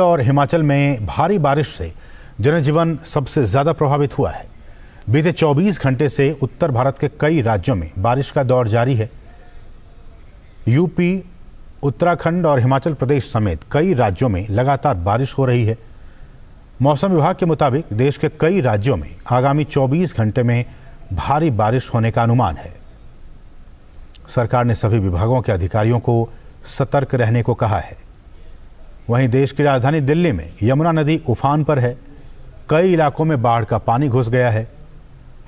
और हिमाचल में भारी बारिश से जनजीवन सबसे ज्यादा प्रभावित हुआ है। बीते 24 घंटे से उत्तर भारत के कई राज्यों में बारिश का दौर जारी है। यूपी, उत्तराखंड और हिमाचल प्रदेश समेत कई राज्यों में लगातार बारिश हो रही है। मौसम विभाग के मुताबिक देश के कई राज्यों में आगामी 24 घंटे में भारी बारिश होने का अनुमान है। सरकार ने सभी विभागों के अधिकारियों को सतर्क रहने को कहा है। वहीं देश की राजधानी दिल्ली में यमुना नदी उफान पर है। कई इलाकों में बाढ़ का पानी घुस गया है।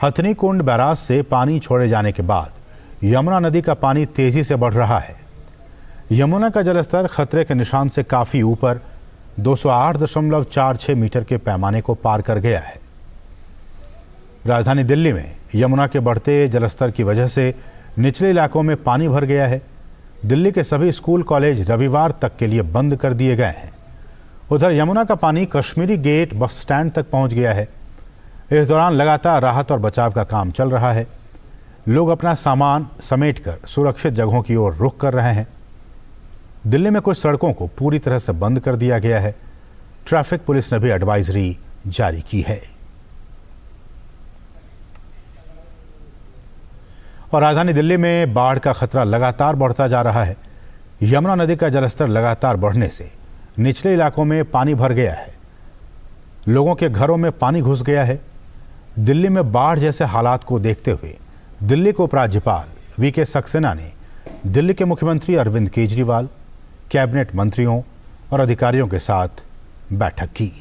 हथनी कुंड बैराज से पानी छोड़े जाने के बाद यमुना नदी का पानी तेजी से बढ़ रहा है। यमुना का जलस्तर खतरे के निशान से काफी ऊपर 208.46 मीटर के पैमाने को पार कर गया है। राजधानी दिल्ली में यमुना के बढ़ते जलस्तर की वजह से निचले इलाकों में पानी भर गया है। दिल्ली के सभी स्कूल कॉलेज रविवार तक के लिए बंद कर दिए गए हैं। उधर यमुना का पानी कश्मीरी गेट बस स्टैंड तक पहुंच गया है। इस दौरान लगातार राहत और बचाव का काम चल रहा है। लोग अपना सामान समेटकर सुरक्षित जगहों की ओर रुख कर रहे हैं। दिल्ली में कुछ सड़कों को पूरी तरह से बंद कर दिया गया है। ट्रैफिक पुलिस ने भी एडवाइजरी जारी की है। और राजधानी दिल्ली में बाढ़ का खतरा लगातार बढ़ता जा रहा है। यमुना नदी का जलस्तर लगातार बढ़ने से निचले इलाकों में पानी भर गया है। लोगों के घरों में पानी घुस गया है। दिल्ली में बाढ़ जैसे हालात को देखते हुए दिल्ली के उपराज्यपाल वीके सक्सेना ने दिल्ली के मुख्यमंत्री अरविंद केजरीवाल, कैबिनेट मंत्रियों और अधिकारियों के साथ बैठक की।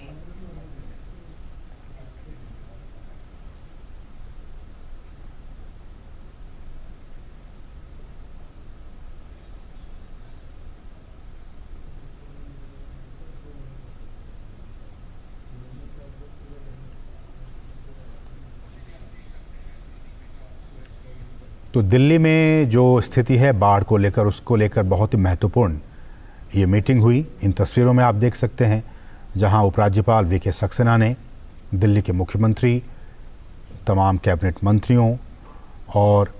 तो दिल्ली में जो स्थिति है बाढ़ को लेकर, उसको लेकर बहुत ही महत्वपूर्ण ये मीटिंग हुई। इन तस्वीरों में आप देख सकते हैं जहां उपराज्यपाल वीके सक्सेना ने दिल्ली के मुख्यमंत्री, तमाम कैबिनेट मंत्रियों और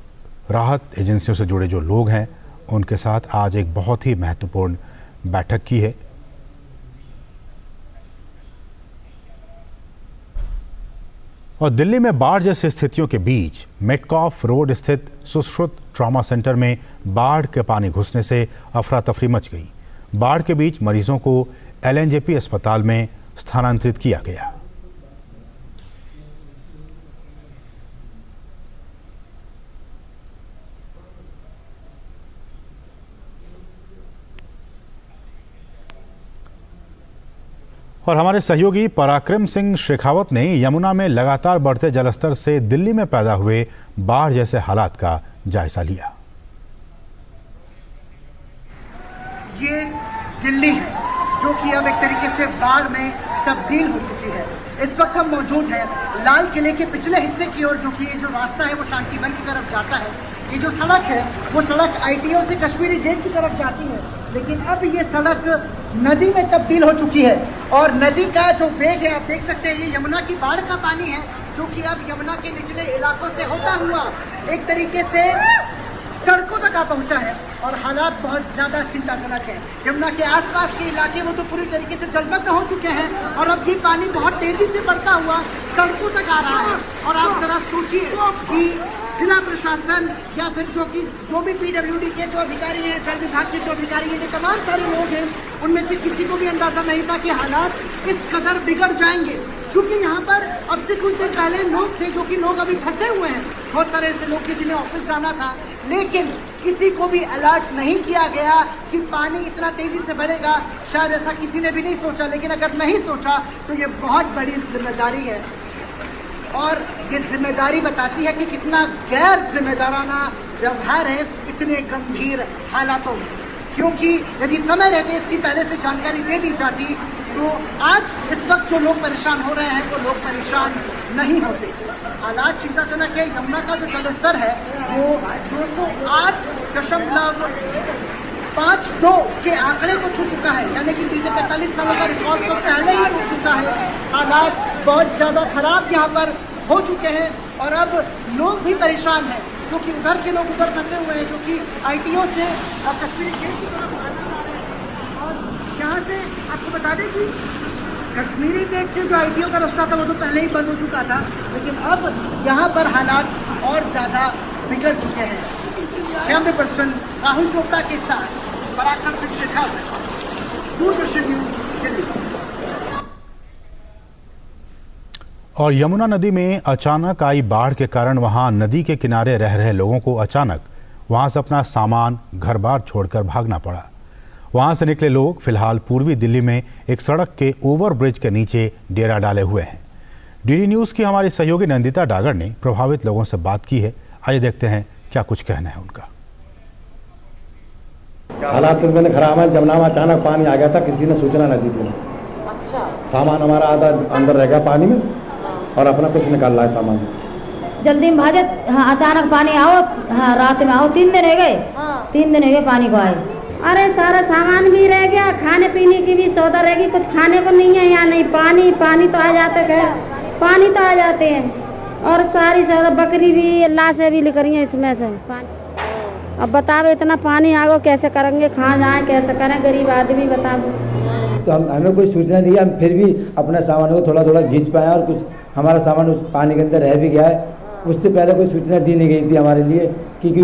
राहत एजेंसियों से जुड़े जो लोग हैं उनके साथ आज एक बहुत ही महत्वपूर्ण बैठक की है। और दिल्ली में बाढ़ जैसी स्थितियों के बीच मेटकॉफ रोड स्थित सुश्रुत ट्रॉमा सेंटर में बाढ़ के पानी घुसने से अफरा तफरी मच गई। बाढ़ के बीच मरीजों को एलएनजेपी अस्पताल में स्थानांतरित किया गया। और हमारे सहयोगी पराक्रम सिंह शेखावत ने यमुना में लगातार बढ़ते जलस्तर से दिल्ली में पैदा हुए बाढ़ जैसे हालात का जायजा लिया। ये दिल्ली है जो कि अब एक तरीके से बाढ़ में तब्दील हो चुकी है। इस वक्त हम मौजूद हैं लाल किले के पिछले हिस्से की ओर, जो कि ये जो रास्ता है वो शांतिवन की तरफ जाता है। ये जो सड़क है वो सड़क आईटीओ से कश्मीरी गेट की तरफ जाती है, लेकिन अब ये सड़क नदी में तब्दील हो चुकी है। और नदी का जो वेग है आप देख सकते हैं, ये यमुना की बाढ़ का पानी है जो कि अब यमुना के निचले इलाकों से होता हुआ एक तरीके से सड़कों तक आ पहुंचा है। और हालात बहुत ज्यादा चिंताजनक है। यमुना के आसपास के इलाके वो तो पूरी तरीके से जलमग्न हो चुके हैं और अब ये पानी बहुत तेजी से बढ़ता हुआ सड़कों तक आ रहा है। और आप जरा सोचिए कि जिला प्रशासन या फिर जो भी पीडब्ल्यूडी के जो अधिकारी हैं, जल विभाग के जो अधिकारी हैं, ये तमाम सारे लोग हैं, उनमें से किसी को भी अंदाजा नहीं था कि हालात इस कदर बिगड़ जाएंगे। चूंकि यहाँ पर अब से कुछ दिन पहले लोग थे जो कि लोग अभी फंसे हुए हैं, बहुत सारे ऐसे लोग थे जिन्हें ऑफिस जाना था, लेकिन किसी को भी अलर्ट नहीं किया गया कि पानी इतना तेजी से बढ़ेगा। शायद ऐसा किसी ने भी नहीं सोचा, लेकिन अगर नहीं सोचा तो ये बहुत बड़ी जिम्मेदारी है। और ये जिम्मेदारी बताती है कि कितना गैर जिम्मेदाराना व्यवहार है इतने गंभीर हालातों में। क्योंकि यदि समय रहते इसकी पहले से जानकारी दे दी जाती तो आज इस वक्त जो लोग परेशान हो रहे हैं वो लोग परेशान नहीं होते। हालात चिंताजनक है। यमुना का जो जलस्तर है वो 208.52 के आंकड़े को छू चुका है, यानी कि बीते 45 सालों का रिकॉर्ड तो पहले ही हो चुका है। हालात बहुत ज़्यादा खराब यहाँ पर हो चुके हैं और अब लोग भी परेशान हैं, क्योंकि उधर के लोग उधर फंसे हुए हैं, जो कि आईटीओ से कश्मीरी गेट की तरफ आना चाह रहे हैं। और यहाँ से आपको बता दें कि कश्मीरी गेट से जो आईटीओ का रास्ता था वो तो पहले ही बंद हो चुका था, लेकिन अब यहाँ पर हालात और ज़्यादा बिगड़ चुके हैं। कैमरे पर्सन राहुल चोपड़ा के साथ पराक्रम सिंह शेखावत, दूरदर्शन न्यूज़, दिल्ली। और यमुना नदी में अचानक आई बाढ़ के कारण वहां नदी के किनारे रह रहे लोगों को अचानक वहां से अपना सामान घर बार छोड़कर भागना पड़ा। वहां से निकले लोग फिलहाल पूर्वी दिल्ली में एक सड़क के ओवरब्रिज के नीचे डेरा डाले हुए हैं। डीडी न्यूज़ की हमारी सहयोगी नंदिता डागर ने प्रभावित लोगों से बात की है। आइए देखते हैं क्या कुछ कहना है उनका। हालात तो मैंने खराब है। जमुना में अचानक पानी आ गया था, किसी ने सूचना नहीं दी थी। अच्छा। सामान हमारा आधा अंदर रह गया पानी में और अपना कुछ निकाल रहा है सामान। जल्दी में भागे। हाँ, अचानक पानी आओ। हाँ, रात में आओ। 3 दिन हो गए। हाँ। 3 दिन हो गए पानी को आए। अरे सारा सामान भी रह गया, खाने पीने की भी सौदा रहेगी, कुछ खाने को नहीं है यहाँ। नहीं पानी तो आ जाते हैं, पानी तो आ जाते हैं। और सारी सौदा बकरी भी लाशें भी निकल रही हैं इसमें से पानी। अब बताओ इतना पानी आ गो कैसे करेंगे, कहाँ जाएं, कैसे करें, गरीब आदमी बताओ। तो हमें कोई सूचना दी, हम फिर भी अपने सामान को थोड़ा थोड़ा खींच पाए और कुछ हमारा सामान उस पानी के अंदर रह भी गया है। उससे पहले कोई सूचना दी नहीं गई थी हमारे लिए, क्योंकि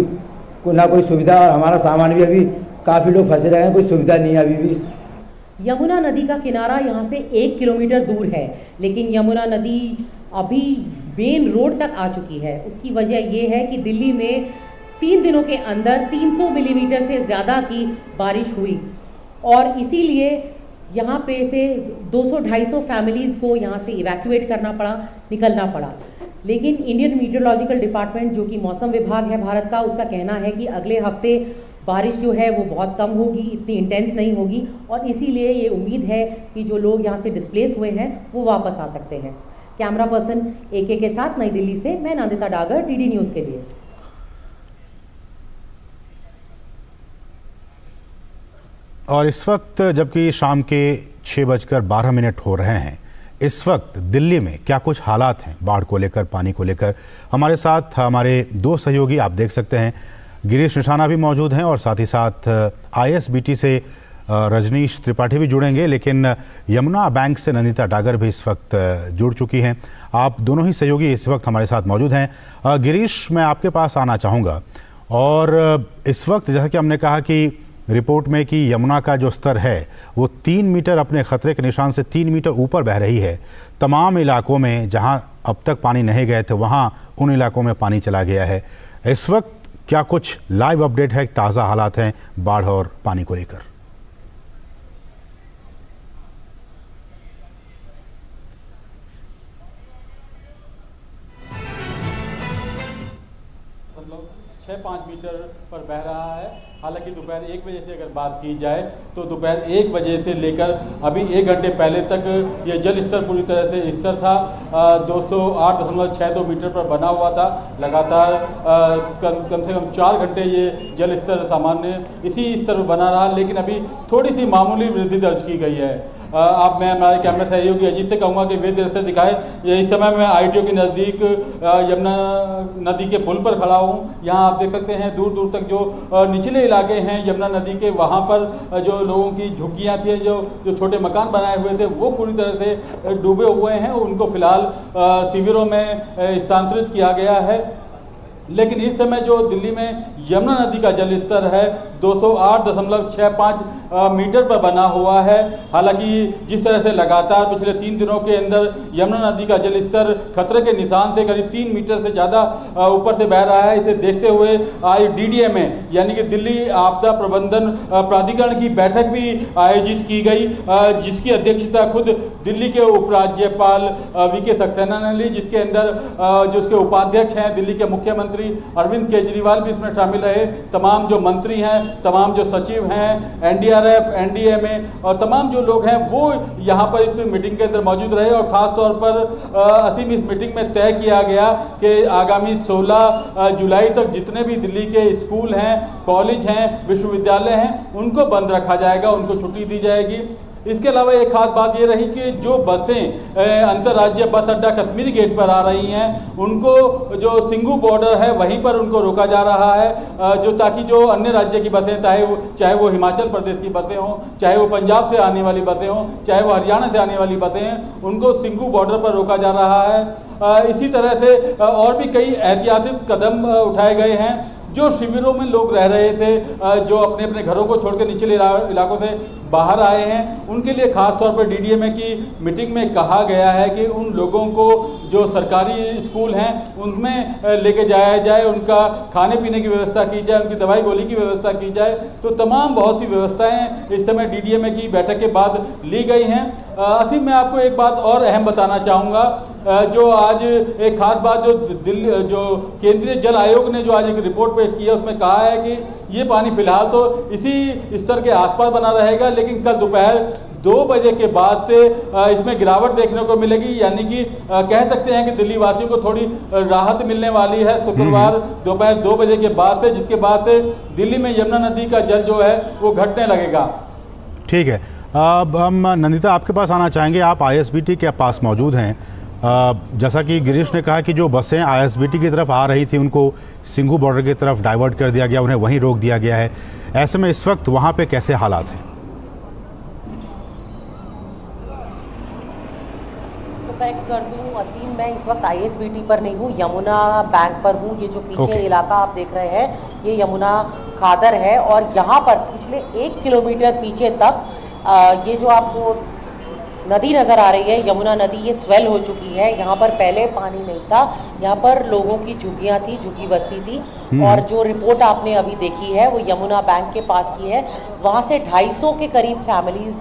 ना कोई सुविधा, और हमारा सामान भी अभी काफ़ी लोग फंसे रहे हैं, कोई सुविधा नहीं है अभी भी। यमुना नदी का किनारा यहाँ से 1 किलोमीटर दूर है, लेकिन यमुना नदी अभी मेन रोड तक आ चुकी है। उसकी वजह ये है कि दिल्ली में 3 दिनों के अंदर 300 मिलीमीटर से ज़्यादा की बारिश हुई और इसीलिए यहाँ पे से 200-250 फैमिलीज़ को यहाँ से इवैक्यूएट करना पड़ा, निकलना पड़ा। लेकिन इंडियन मीटियोलॉजिकल डिपार्टमेंट, जो कि मौसम विभाग है भारत का, उसका कहना है कि अगले हफ्ते बारिश जो है वो बहुत कम होगी, इतनी इंटेंस नहीं होगी और इसीलिए ये उम्मीद है कि जो लोग यहाँ से डिस्प्लेस हुए हैं वो वापस आ सकते हैं। कैमरा पर्सन AK के साथ नई दिल्ली से मैं नंदिता डागर, डीडी न्यूज़ के लिए। और इस वक्त जबकि शाम के 6:12 हो रहे हैं, इस वक्त दिल्ली में क्या कुछ हालात हैं बाढ़ को लेकर, पानी को लेकर। हमारे साथ हमारे 2 सहयोगी आप देख सकते हैं, गिरीश निशाना भी मौजूद हैं और साथ ही साथ ISBT से रजनीश त्रिपाठी भी जुड़ेंगे, लेकिन यमुना बैंक से नंदिता डागर भी इस वक्त जुड़ चुकी हैं। आप दोनों ही सहयोगी इस वक्त हमारे साथ मौजूद हैं। गिरीश, मैं आपके पास आना चाहूँगा। और इस वक्त जैसा कि हमने कहा कि रिपोर्ट में कि यमुना का जो स्तर है वो 3 मीटर अपने खतरे के निशान से 3 मीटर ऊपर बह रही है। तमाम इलाकों में जहां अब तक पानी नहीं गए थे वहां उन इलाकों में पानी चला गया है। इस वक्त क्या कुछ लाइव अपडेट है, ताज़ा हालात हैं बाढ़ और पानी को लेकर? मतलब 6-5 मीटर पर बह रहा है। हालांकि दोपहर 1 बजे से अगर बात की जाए तो दोपहर 1 बजे से लेकर अभी 1 घंटे पहले तक ये जल स्तर पूरी तरह से स्तर था 208.62 मीटर पर बना हुआ था। लगातार कम से कम 4 घंटे ये जल स्तर सामान्य इसी स्तर पर बना रहा, लेकिन अभी थोड़ी सी मामूली वृद्धि दर्ज की गई है। मैं हमारे कैमरा सहयोगी अजीत से कहूँगा कि वे देर से दिखाए। इस समय मैं ITO के नज़दीक यमुना नदी के पुल पर खड़ा हूँ। यहाँ आप देख सकते हैं दूर दूर तक जो निचले इलाके हैं यमुना नदी के, वहाँ पर जो लोगों की झुग्गियाँ थी, जो छोटे मकान बनाए हुए थे वो पूरी तरह से डूबे हुए हैं। उनको फिलहाल शिविरों में स्थानांतरित किया गया है। लेकिन इस समय जो दिल्ली में यमुना नदी का जल स्तर है 208.65 मीटर पर बना हुआ है। हालांकि जिस तरह से लगातार पिछले 3 दिनों के अंदर यमुना नदी का जल स्तर खतरे के निशान से करीब 3 मीटर से ज़्यादा ऊपर से बह रहा है, इसे देखते हुए DDMA यानी कि दिल्ली आपदा प्रबंधन प्राधिकरण की बैठक भी आयोजित की गई, जिसकी अध्यक्षता खुद दिल्ली के उपराज्यपाल VK सक्सेना ने ली, जिसके अंदर जो उसके उपाध्यक्ष हैं दिल्ली के मुख्यमंत्री अरविंद केजरीवाल भी इसमें शामिल रहे। तमाम जो मंत्री हैं, तमाम जो सचिव हैं, NDRF, NDMA और तमाम जो लोग हैं वो यहाँ पर इस मीटिंग के अंदर मौजूद रहे। और ख़ास तौर पर असीम इस मीटिंग में तय किया गया कि आगामी 16 जुलाई तक जितने भी दिल्ली के स्कूल हैं, कॉलेज हैं, विश्वविद्यालय हैं, उनको बंद रखा जाएगा, उनको छुट्टी दी जाएगी। इसके अलावा एक खास बात ये रही कि जो बसें अंतर्राज्यीय बस अड्डा कश्मीरी गेट पर आ रही हैं, उनको जो सिंघू बॉर्डर है वहीं पर उनको रोका जा रहा है, जो ताकि जो अन्य राज्य की बसें चाहे वो हिमाचल प्रदेश की बसें हों, चाहे वो पंजाब से आने वाली बसें हों, चाहे वो हरियाणा से आने वाली बसें हैं, उनको सिंघू बॉर्डर पर रोका जा रहा है। इसी तरह से और भी कई ऐतिहासिक कदम उठाए गए हैं। जो शिविरों में लोग रह रहे थे, जो अपने अपने घरों को छोड़कर निचले इलाकों से बाहर आए हैं, उनके लिए खास तौर पर डीडीएमए की मीटिंग में कहा गया है कि उन लोगों को जो सरकारी स्कूल हैं उनमें लेके जाया जाए, उनका खाने पीने की व्यवस्था की जाए, उनकी दवाई गोली की व्यवस्था की जाए। तो तमाम बहुत सी व्यवस्थाएं इस समय डीडीएमए की बैठक के बाद ली गई हैं। असीम, मैं आपको एक बात और अहम बताना चाहूँगा, जो आज एक खास बात जो केंद्रीय जल आयोग ने जो आज एक रिपोर्ट पेश की है, उसमें कहा है कि ये पानी फिलहाल तो इसी स्तर के आसपास बना रहेगा, लेकिन कल दोपहर 2 बजे के बाद से इसमें गिरावट देखने को मिलेगी। यानी कि कह सकते हैं कि दिल्ली वासियों को थोड़ी राहत मिलने वाली है शुक्रवार दोपहर 2 बजे के बाद से, जिसके बाद से दिल्ली में यमुना नदी का जल जो है वो घटने लगेगा। ठीक है, अब हम नंदिता आपके पास आना चाहेंगे। आप आईएसबीटी के पास मौजूद हैं। जैसा कि गिरीश ने कहा कि जो बसें आईएसबीटी की तरफ आ रही थी उनको सिंघू बॉर्डर की तरफ डाइवर्ट कर दिया गया, उन्हें वहीं रोक दिया गया है। ऐसे में इस वक्त वहाँ पे कैसे हालात हैं? करेक्ट कर दूं असीम, मैं इस वक्त आईएसबीटी पर नहीं हूँ, यमुना बैंक पर हूँ। ये जो पीछे इलाका आप देख रहे हैं ये यमुना खादर है, और यहाँ पर पिछले 1 किलोमीटर पीछे तक ये जो आपको नदी नज़र आ रही है, यमुना नदी, ये स्वेल हो चुकी है। यहाँ पर पहले पानी नहीं था, यहाँ पर लोगों की झुग्गियाँ थी, झुग्गी बस्ती थी। और जो रिपोर्ट आपने अभी देखी है वो यमुना बैंक के पास की है। वहाँ से 250 के करीब फैमिलीज़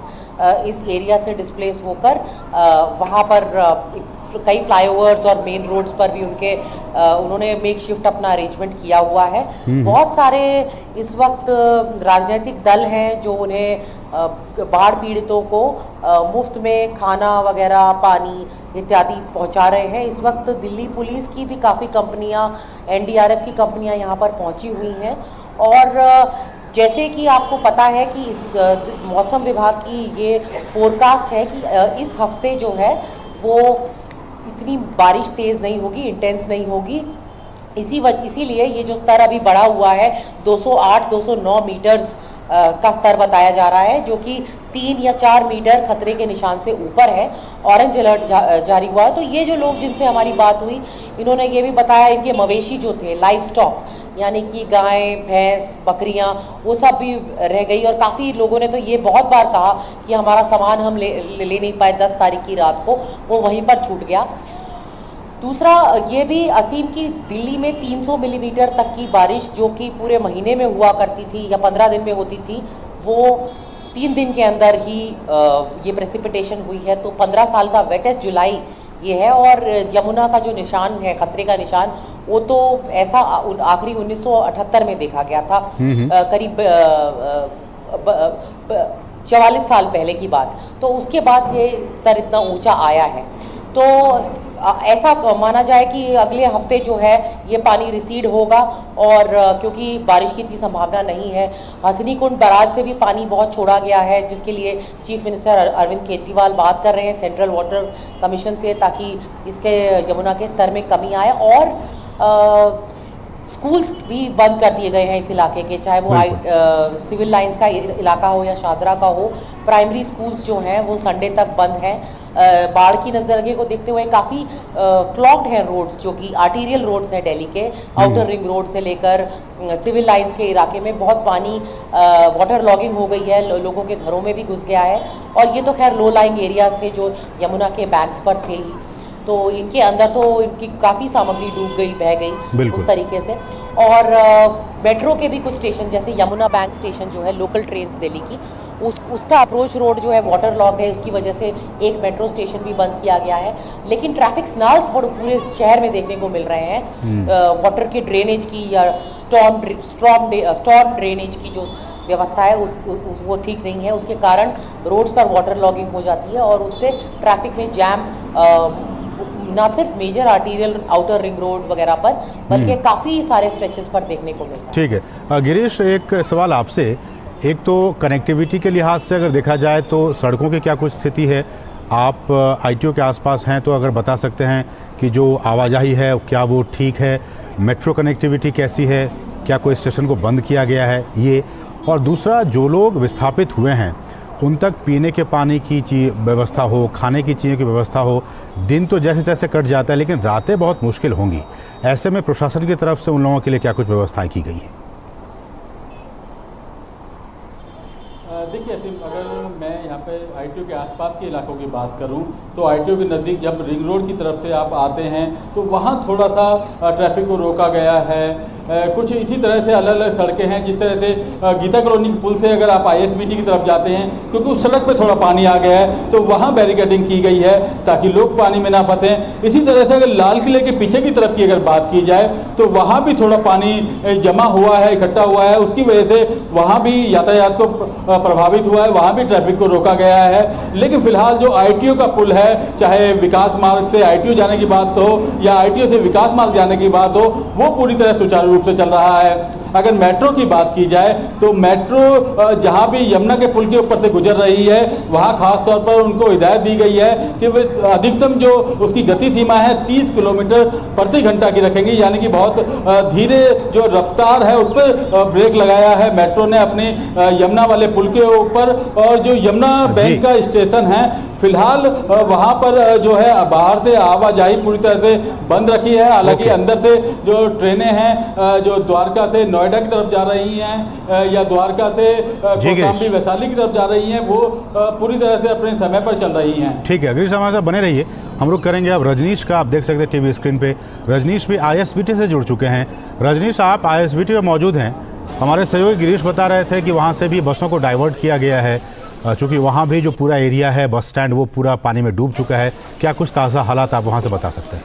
इस एरिया से डिस्प्लेस होकर वहाँ पर कई फ्लाईओवर्स और मेन रोड्स पर भी उन्होंने मेक शिफ्ट अपना अरेंजमेंट किया हुआ है। बहुत सारे इस वक्त राजनीतिक दल हैं जो उन्हें बाढ़ पीड़ितों को मुफ्त में खाना वगैरह, पानी इत्यादि पहुंचा रहे हैं। इस वक्त दिल्ली पुलिस की भी काफ़ी कंपनियां, एनडीआरएफ की कंपनियां यहाँ पर पहुंची हुई हैं। और जैसे कि आपको पता है कि इस मौसम विभाग की ये फोरकास्ट है कि इस हफ्ते जो है वो इतनी बारिश तेज़ नहीं होगी, इंटेंस नहीं होगी। इसीलिए ये जो स्तर अभी बढ़ा हुआ है 208-209 मीटर्स का स्तर बताया जा रहा है, जो कि 3 या 4 मीटर खतरे के निशान से ऊपर है। ऑरेंज अलर्ट जारी हुआ है। तो ये जो लोग जिनसे हमारी बात हुई, इन्होंने ये भी बताया इनके मवेशी जो थे, लाइव स्टॉक, यानी कि गाय, भैंस, बकरियां, वो सब भी रह गई। और काफ़ी लोगों ने तो ये बहुत बार कहा कि हमारा सामान हम ले नहीं पाए 10 तारीख की रात को, वो वहीं पर छूट गया। दूसरा ये भी असीम की दिल्ली में 300 मिलीमीटर तक की बारिश, जो कि पूरे महीने में हुआ करती थी या 15 दिन में होती थी, वो 3 दिन के अंदर ही ये प्रेसिपिटेशन हुई है। तो 15 साल का वेटेस्ट जुलाई ये है। और यमुना का जो निशान है, खतरे का निशान, वो तो ऐसा आखिरी 1978 में देखा गया था, करीब 44 साल पहले की बात। तो उसके बाद ये स्तर इतना ऊंचा आया है। तो ऐसा माना जाए कि अगले हफ्ते जो है ये पानी रिसीड होगा। और क्योंकि बारिश की इतनी संभावना नहीं है, हथनी कुंड बराज से भी पानी बहुत छोड़ा गया है, जिसके लिए चीफ मिनिस्टर अरविंद केजरीवाल बात कर रहे हैं सेंट्रल वाटर कमीशन से, ताकि इसके यमुना के स्तर में कमी आए। और स्कूल्स भी बंद कर दिए गए हैं इस इलाके के, चाहे वो सिविल लाइंस का इलाका हो या शादरा का हो। प्राइमरी स्कूल्स जो हैं वो संडे तक बंद हैं। बाढ़ की नज़रगे को देखते हुए काफ़ी क्लॉग्ड हैं रोड्स, जो कि आर्टीरियल रोड्स हैं दिल्ली के, आउटर रिंग रोड से लेकर सिविल लाइंस के इलाके में बहुत पानी, वाटर लॉगिंग हो गई है, लोगों के घरों में भी घुस गया है। और ये तो खैर लो लाइंग एरियाज थे जो यमुना के बैंक्स पर थे ही, तो इनके अंदर तो इनकी काफ़ी सामग्री डूब गई, बह गई उस तरीके से। और मेट्रो के भी कुछ स्टेशन, जैसे यमुना बैंक स्टेशन जो है लोकल ट्रेन्स दिल्ली की, उसका अप्रोच रोड जो है वाटर लॉक है, उसकी वजह से एक मेट्रो स्टेशन भी बंद किया गया है। लेकिन ट्रैफिक सिग्नल्स पूरे शहर में देखने को मिल रहे हैं। वाटर के ड्रेनेज की या स्टॉर्म ड्रेनेज की जो व्यवस्था है वो ठीक नहीं है। उसके कारण रोड्स पर वाटर लॉगिंग हो जाती है और उससे ट्रैफिक में जैम ना सिर्फ major arterial outer ring road वगैरह पर, बल्कि काफ़ी सारे स्ट्रेचेस पर देखने को मिलता है। ठीक है गिरीश, एक सवाल आपसे, एक तो कनेक्टिविटी के लिहाज से अगर देखा जाए तो सड़कों की क्या कुछ स्थिति है? आप आईटीओ के आसपास हैं तो अगर बता सकते हैं कि जो आवाजाही है क्या वो ठीक है? मेट्रो कनेक्टिविटी कैसी है? क्या कोई स्टेशन को बंद किया गया है? ये और दूसरा, जो लोग विस्थापित हुए हैं उन तक पीने के पानी की व्यवस्था हो, खाने की चीज़ों की व्यवस्था हो। दिन तो जैसे तैसे कट जाता है लेकिन रातें बहुत मुश्किल होंगी। ऐसे में प्रशासन की तरफ से उन लोगों के लिए क्या कुछ व्यवस्थाएं की गई हैं? देखिए असीम, अगर मैं यहाँ पे आईटीओ के आसपास के इलाकों की बात करूँ तो आईटीओ के नज़दीक जब रिंग रोड की तरफ से आप आते हैं तो वहाँ थोड़ा सा ट्रैफिक को रोका गया है। कुछ इसी तरह से अलग अलग सड़कें हैं, जिस तरह से गीता कॉलोनी के पुल से अगर आप आईएसबीटी की तरफ जाते हैं, क्योंकि उस सड़क पे थोड़ा पानी आ गया है तो वहाँ बैरिकेडिंग की गई है ताकि लोग पानी में ना फंसें। इसी तरह से अगर लाल किले के पीछे की तरफ की अगर बात की जाए तो वहाँ भी थोड़ा पानी जमा हुआ है, इकट्ठा हुआ है, उसकी वजह से वहाँ भी यातायात को प्रभावित हुआ है, वहाँ भी ट्रैफिक को रोका गया है। लेकिन फिलहाल जो आईटीओ का पुल है, चाहे विकास मार्ग से आईटीओ जाने की बात हो या आईटीओ से विकास मार्ग जाने की बात हो, वो पूरी तरह सुचारू रूप से चल रहा है। अगर मेट्रो की बात की जाए तो मेट्रो जहां भी यमुना के पुल के ऊपर से गुजर रही है वहां खास तौर पर उनको हिदायत दी गई है कि वे अधिकतम जो उसकी गति सीमा है 30 किलोमीटर प्रति घंटा की रखेंगी, यानी कि बहुत धीरे जो रफ्तार है उस पर ब्रेक लगाया है मेट्रो ने अपने यमुना वाले पुल के ऊपर। और जो यमुना बैंक का स्टेशन है फिलहाल वहां पर जो है बाहर से आवाजाही पूरी तरह से बंद रखी है। हालांकि अंदर से जो ट्रेनें हैं जो द्वारका से नोएडा की तरफ जा रही हैं या द्वारका से कौशाम्बी वैशाली की तरफ जा रही हैं, वो पूरी तरह से अपने समय पर चल रही हैं। ठीक है, अग्रिम समाचार बने रहिए, हम लोग करेंगे। अब रजनीश का आप देख सकते हैं टीवी स्क्रीन पे, रजनीश भी आईएसबीटी से जुड़ चुके हैं। रजनीश, आप आईएसबीटी में मौजूद हैं। हमारे सहयोगी गिरीश बता रहे थे कि वहाँ से भी बसों को डाइवर्ट किया गया है चूँकि वहाँ भी जो पूरा एरिया है बस स्टैंड वो पूरा पानी में डूब चुका है। क्या कुछ ताज़ा हालात आप वहाँ से बता सकते हैं?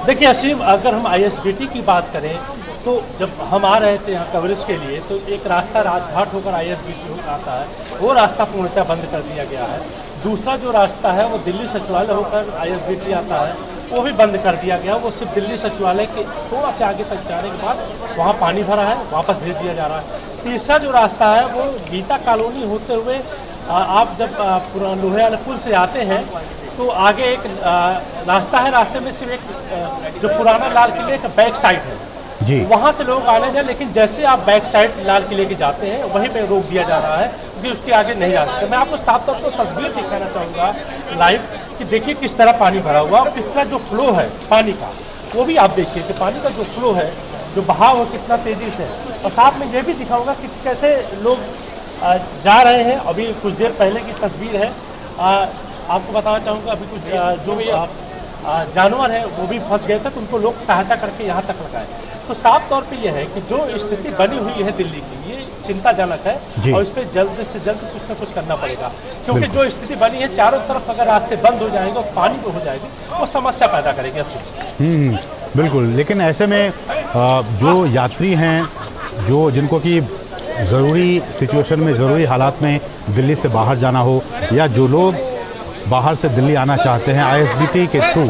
देखिए असीम, अगर हम आईएसबीटी की बात करें तो जब हम आ रहे थे यहाँ कवरेज के लिए तो एक रास्ता राजघाट होकर आईएसबीटी आता है, वो रास्ता पूर्णतः बंद कर दिया गया है। दूसरा जो रास्ता है वो दिल्ली सचिवालय होकर आईएसबीटी आता है, वो भी बंद कर दिया गया। वो सिर्फ दिल्ली सचिवालय के थोड़ा से आगे तक जाने के बाद वहाँ पानी भरा है, वापस भेज दिया जा रहा है। तीसरा जो रास्ता है वो गीता कॉलोनी होते हुए आप जब लोहे वाले पुल से आते हैं तो आगे एक रास्ता है, रास्ते में सिर्फ एक जो पुराना लाल किले का बैक साइड है जी, वहाँ से लोग आने जाए, लेकिन जैसे आप बैक साइड लाल किले के जाते हैं वहीं पे रोक दिया जा रहा है क्योंकि उसके आगे नहीं जा सकते। मैं आपको साफ तौर पर तस्वीर दिखाना चाहूँगा लाइव कि देखिए किस तरह पानी भरा हुआ और किस तरह जो फ्लो है पानी का, वो भी आप देखिए कि पानी का जो फ्लो है, जो बहाव है कितना तेज़ी से। और साथ में ये भी दिखाऊँगा कि कैसे लोग जा रहे हैं। अभी कुछ देर पहले की तस्वीर है, आपको बताना चाहूँगा अभी कुछ जो जानवर हैं वो भी फंस गए थे तो उनको लोग सहायता करके यहाँ तक लगाए। तो साफ तौर पे यह है कि जो स्थिति बनी हुई है दिल्ली की, ये चिंताजनक है और इस पर जल्द से जल्द कुछ ना कुछ करना पड़ेगा क्योंकि जो स्थिति बनी है चारों तरफ अगर रास्ते बंद हो जाएंगे और पानी हो जाएगी वो समस्या पैदा करेगी असली। बिल्कुल, लेकिन ऐसे में जो यात्री हैं जो जिनको कि ज़रूरी सिचुएशन में, ज़रूरी हालात में दिल्ली से बाहर जाना हो या जो लोग बाहर से दिल्ली आना चाहते हैं आईएसबीटी के थ्रू,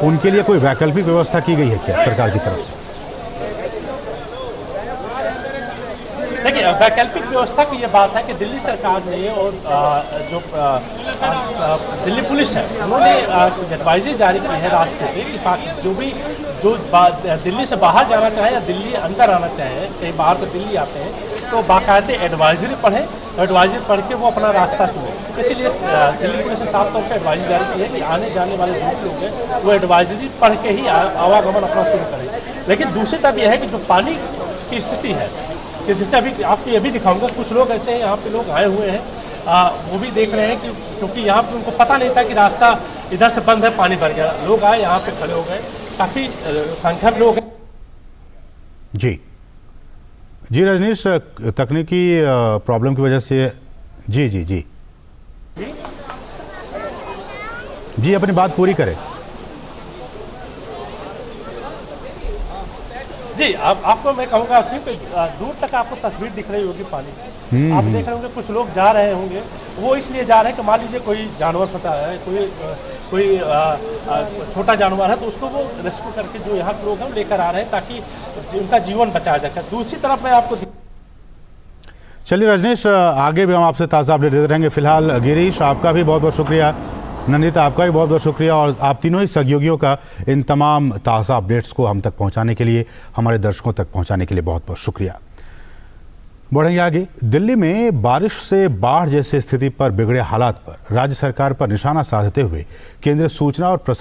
उनके लिए कोई वैकल्पिक व्यवस्था की गई है क्या सरकार की तरफ से? देखिए वैकल्पिक व्यवस्था की ये बात है कि दिल्ली सरकार ने और जो दिल्ली पुलिस है उन्होंने एडवाइजरी जारी की है रास्ते पे कि जो भी जो दिल्ली से बाहर जाना चाहे या दिल्ली अंदर आना चाहे, कहीं बाहर से दिल्ली आते हैं तो बाकायदे एडवाइजरी पढ़ें, एडवाइजरी पढ़ के वो अपना रास्ता चुनें। इसीलिए दिल्ली पुलिस ने साफ तौर पर एडवाइजरी जारी की है कि आने जाने वाले जो लोग हैं वो एडवाइजरी पढ़ के ही आवागमन अपना शुरू करें। लेकिन दूसरी तरफ यह है कि जो पानी की स्थिति है कि जैसे अभी आपको ये भी दिखाऊंगा, कुछ लोग ऐसे हैं यहाँ पे लोग आए हुए हैं, वो भी देख रहे हैं कि क्योंकि यहाँ पे उनको पता नहीं था कि रास्ता इधर से बंद है, पानी भर गया, लोग आए यहाँ पे खड़े हो गए, काफ़ी संख्या में लोग हैं। जी रजनीश, तकनीकी प्रॉब्लम की वजह से जी अपनी बात पूरी करें। जी, अब आपको मैं कहूँगा सिर्फ दूर तक आपको तस्वीर दिख रही होगी पानी की। आप देख रहे होंगे कुछ लोग जा रहे होंगे, वो इसलिए जा रहे हैं कि मान लीजिए कोई जानवर फंसा है, कोई छोटा जानवर है, तो उसको वो रेस्क्यू करके जो यहाँ के लोग हैं लेकर आ रहे हैं ताकि उनका जीवन बचाया जाए। दूसरी तरफ मैं आपको चलिए रजनीश, आगे भी हम आपसे ताज़ा अपडेट देते रहेंगे। फिलहाल गिरीश, आपका भी बहुत बहुत शुक्रिया, नंदिता आपका भी बहुत बहुत शुक्रिया, और आप तीनों ही सहयोगियों का इन तमाम ताज़ा अपडेट्स को हम तक पहुंचाने के लिए, हमारे दर्शकों तक पहुंचाने के लिए बहुत बहुत शुक्रिया। बढ़ेंगे आगे। दिल्ली में बारिश से बाढ़ जैसी स्थिति पर बिगड़े हालात पर राज्य सरकार पर निशाना साधते हुए केंद्रीय सूचना और प्रसारण